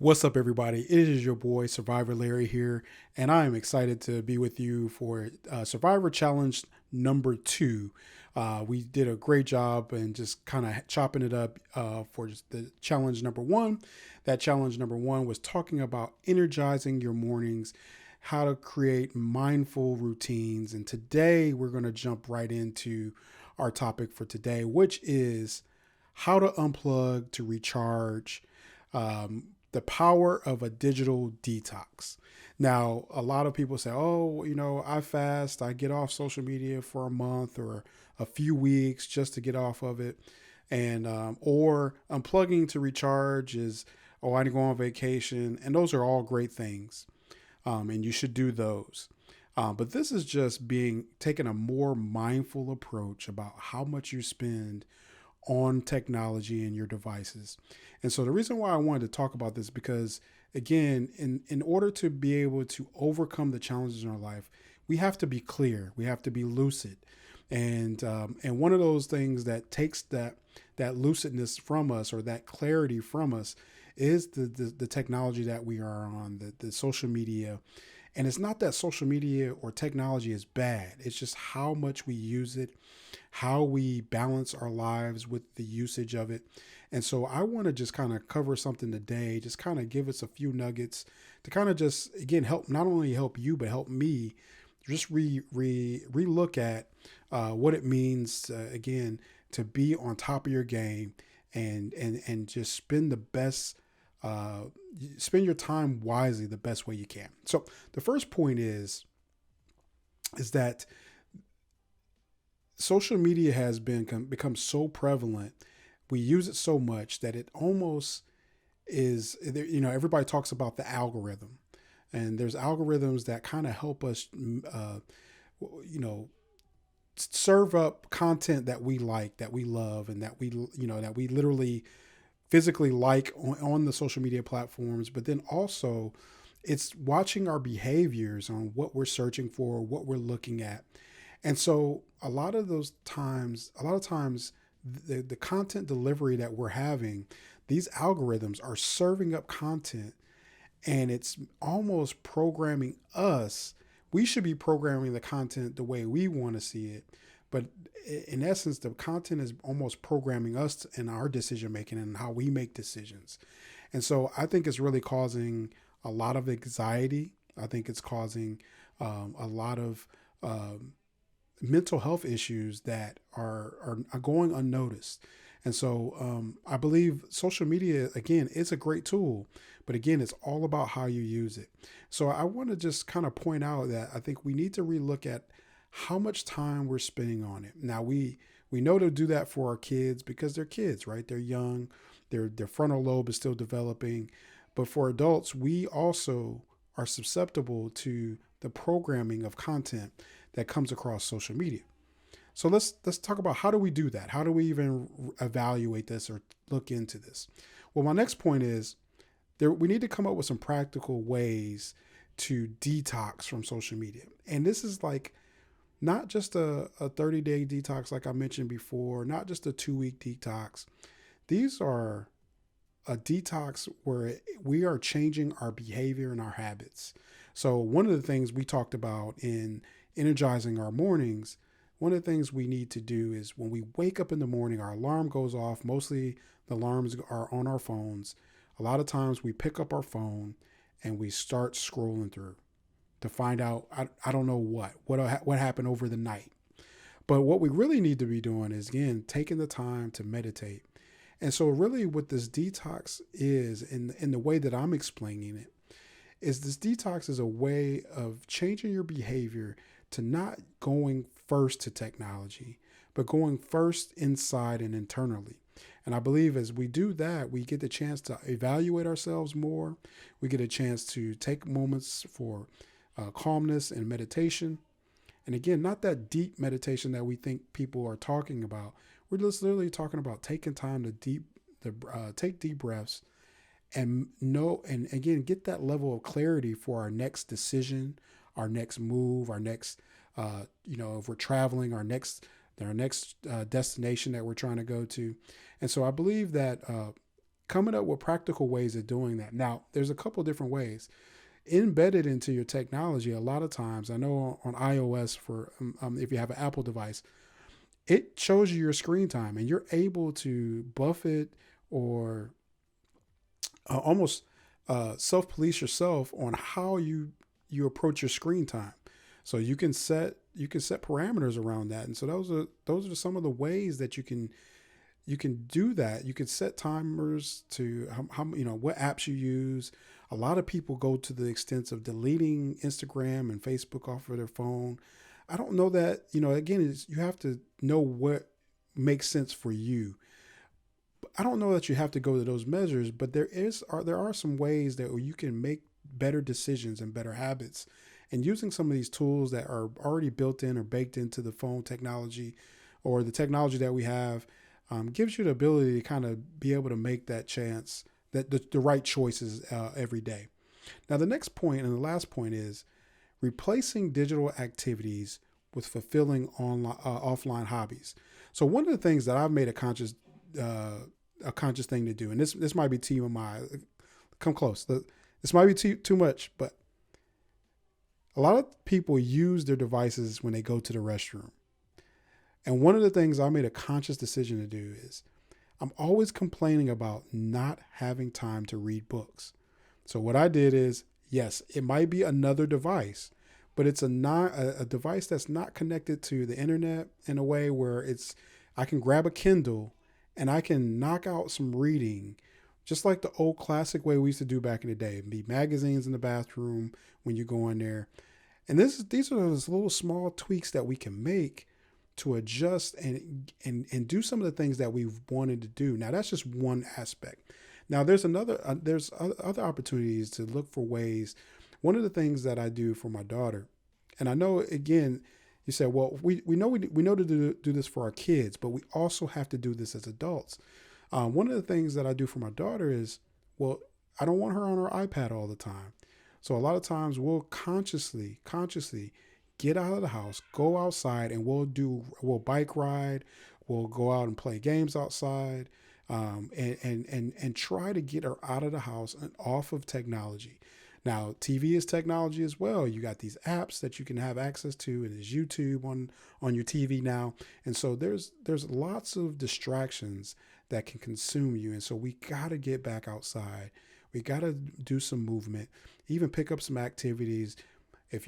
What's up, everybody? It is your boy Survivor Larry here, and I am excited to be with you for Survivor Challenge number 2. We did a great job and just kind of chopping it up for just the challenge number 1. That challenge number 1 was talking about energizing your mornings, how to create mindful routines, and today we're going to jump right into our topic for today, which is how to unplug to recharge. The power of a digital detox. Now, a lot of people say, oh, I fast, I get off social media for a month or a few weeks just to get off of it. And, or unplugging to recharge is, oh, I go on vacation. And those are all great things. And you should do those. But this is just taking a more mindful approach about how much you spend on technology and your devices. And so the reason why I wanted to talk about this is because again, in order to be able to overcome the challenges in our life, we have to be clear, we have to be lucid, and one of those things that takes that lucidness from us or that clarity from us is the technology that we are on, the social media. And it's not that social media or technology is bad. It's just how much we use it, how we balance our lives with the usage of it. And so I want to just kind of cover something today, just kind of give us a few nuggets to kind of just, again, help, not only help you, but help me just re-look at what it means, again, to be on top of your game and just uh, spend your time wisely the best way you can. So the first point is that social media has become so prevalent. We use it so much that it almost is. Everybody talks about the algorithm, and there's algorithms that kind of help us, you know, serve up content that we like, that we love, and that we literally physically like on the social media platforms. But then also, it's watching our behaviors on what we're searching for, what we're looking at. And so a lot of times, the content delivery that we're having, these algorithms are serving up content and it's almost programming us. We should be programming the content the way we want to see it. But in essence, the content is almost programming us in our decision making and how we make decisions. And so I think it's really causing a lot of anxiety. I think it's causing a lot of mental health issues that are going unnoticed. And so I believe social media, again, is a great tool, but again, it's all about how you use it. So I want to just kind of point out that I think we need to relook at how much time we're spending on it. Now we know to do that for our kids because they're kids, right? They're young, their frontal lobe is still developing. But for adults, we also are susceptible to the programming of content that comes across social media. So let's talk about how do we do that? How do we even evaluate this or look into this? Well, my next point is we need to come up with some practical ways to detox from social media. And this is like not just a 30-day detox like I mentioned before, not just a 2-week detox. These are a detox where we are changing our behavior and our habits. So one of the things we talked about in energizing our mornings, one of the things we need to do is when we wake up in the morning, our alarm goes off. Mostly the alarms are on our phones. A lot of times we pick up our phone and we start scrolling through to find out, I don't know what happened over the night. But what we really need to be doing is, again, taking the time to meditate. And so really what this detox is, in the way that I'm explaining it, is this detox is a way of changing your behavior to not going first to technology, but going first inside and internally. And I believe as we do that, we get the chance to evaluate ourselves more. We get a chance to take moments for calmness and meditation. And again, not that deep meditation that we think people are talking about. We're just literally talking about taking time take deep breaths and know, and again, get that level of clarity for our next decision, our next move, our next, if we're traveling, our next destination that we're trying to go to. And so I believe that coming up with practical ways of doing that. Now, there's a couple different ways embedded into your technology. A lot of times, I know on iOS, for if you have an Apple device, it shows you your screen time, and you're able to buffet or almost self-police yourself on how you approach your screen time. So you can set parameters around that, and so those are some of the ways that you can do that. You can set timers to how what apps you use. A lot of people go to the extent of deleting Instagram and Facebook off of their phone. I don't know that, again, you have to know what makes sense for you. I don't know that you have to go to those measures, but there are some ways that you can make better decisions and better habits. And using some of these tools that are already built in or baked into the phone technology or the technology that we have gives you the ability to kind of be able to make that chance, that the right choices every day. Now, the next point and the last point is replacing digital activities with fulfilling offline hobbies. So one of the things that I've made a conscious thing to do, and this might be TMI, come close. This might be too much, but a lot of people use their devices when they go to the restroom. And one of the things I made a conscious decision to do is I'm always complaining about not having time to read books. So what I did is, yes, it might be another device, but it's a device that's not connected to the internet in a way where I can grab a Kindle and I can knock out some reading, just like the old classic way we used to do back in the day. It'd be magazines in the bathroom when you go in there. And these are those little small tweaks that we can make to adjust and do some of the things that we've wanted to do. Now, that's just one aspect. Now, there's other opportunities to look for ways. One of the things that I do for my daughter, and I know, again, you said, well, we know to do this for our kids, but we also have to do this as adults. One of the things that I do for my daughter is, well, I don't want her on her iPad all the time. So a lot of times we'll consciously get out of the house, go outside, and we'll bike ride, we'll go out and play games outside, and try to get her out of the house and off of technology. Now, TV is technology as well. You got these apps that you can have access to, and there's YouTube on your TV now. And so there's lots of distractions that can consume you. And so we got to get back outside. We got to do some movement, even pick up some activities. If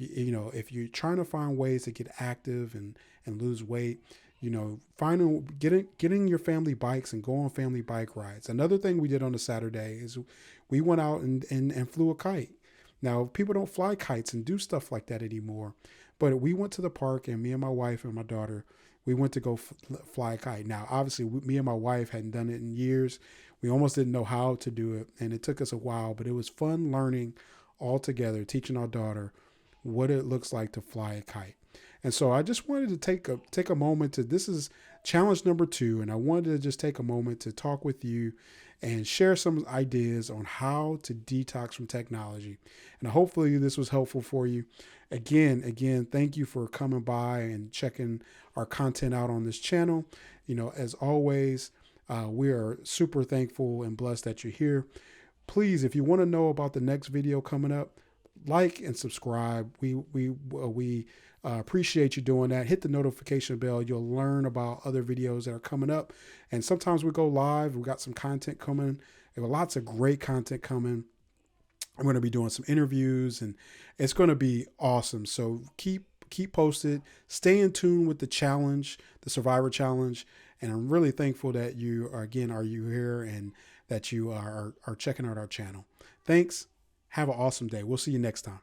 you're trying to find ways to get active and lose weight, getting your family bikes and go on family bike rides. Another thing we did on a Saturday is we went out and flew a kite. Now, people don't fly kites and do stuff like that anymore, but we went to the park, and me and my wife and my daughter, we went to go fly a kite. Now, obviously, me and my wife hadn't done it in years. We almost didn't know how to do it, and it took us a while, but it was fun learning all together, teaching our daughter what it looks like to fly a kite. And so I just wanted to take a moment this is challenge number 2. And I wanted to just take a moment to talk with you and share some ideas on how to detox from technology. And hopefully this was helpful for you. Again, thank you for coming by and checking our content out on this channel. As always, we are super thankful and blessed that you're here. Please, if you want to know about the next video coming up, like and subscribe. We appreciate you doing that. Hit the notification bell. You'll learn about other videos that are coming up. And sometimes we go live. We've got some content coming. There are lots of great content coming. I'm going to be doing some interviews, and it's going to be awesome. So keep posted. Stay in tune with the challenge, the Survivor Challenge. And I'm really thankful that you are here and that you are checking out our channel. Thanks. Have an awesome day. We'll see you next time.